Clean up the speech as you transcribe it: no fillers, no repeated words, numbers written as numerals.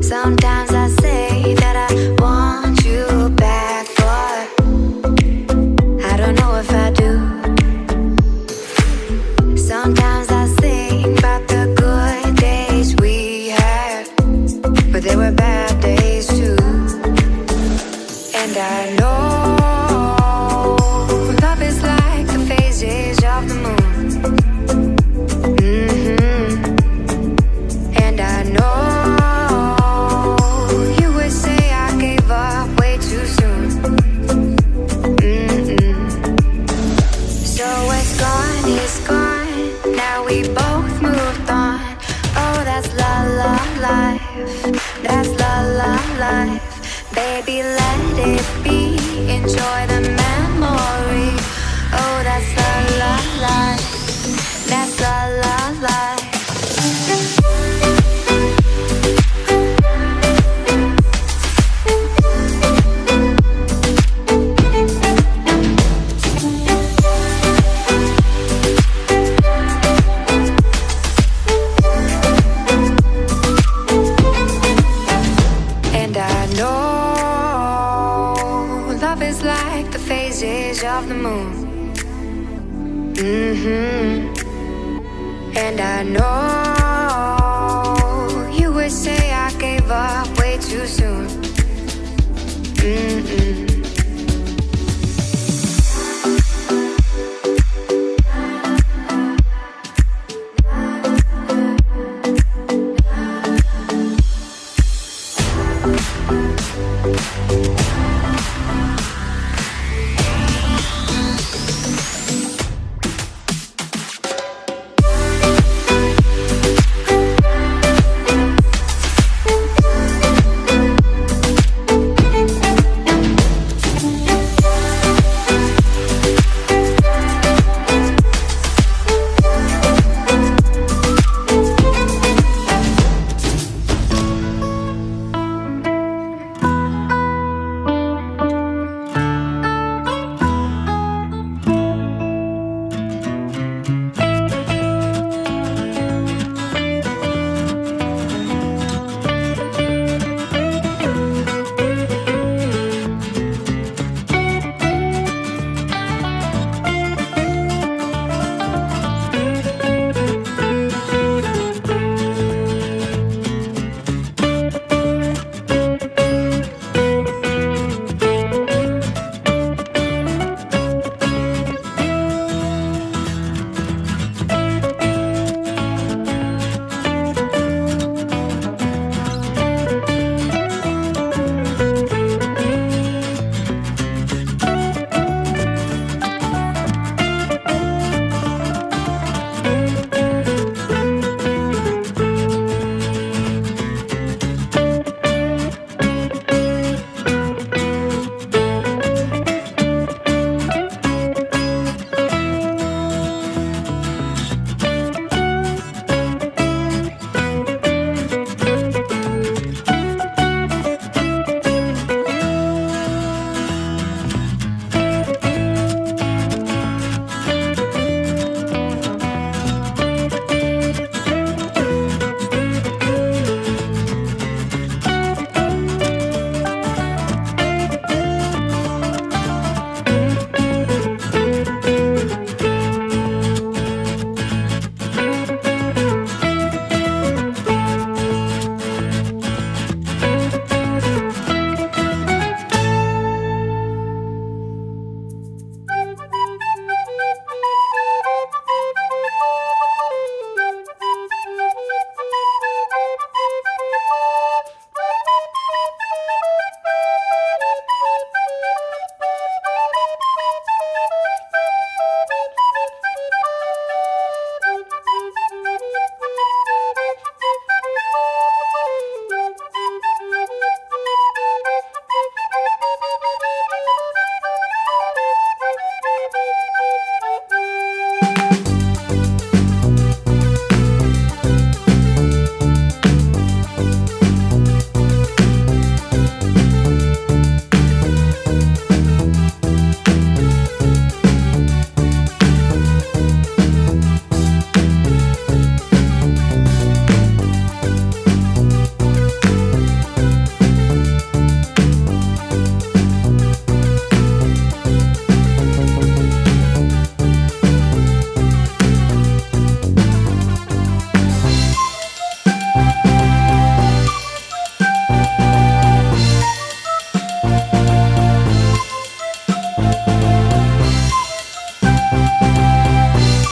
Sometimes I say that I want you back, but I don't know if I do. Sometimes I think about the good days we had, but there were bad days too. And I know love is like the phases of the moon. And I know you would say I gave up way too soon. So it's gone, now we both moved on. Oh, that's la la life, that's la la life. Baby, let it be, enjoy the memory. Oh, that's la la life, that's la la life. Love is like the phases of the moon. And I know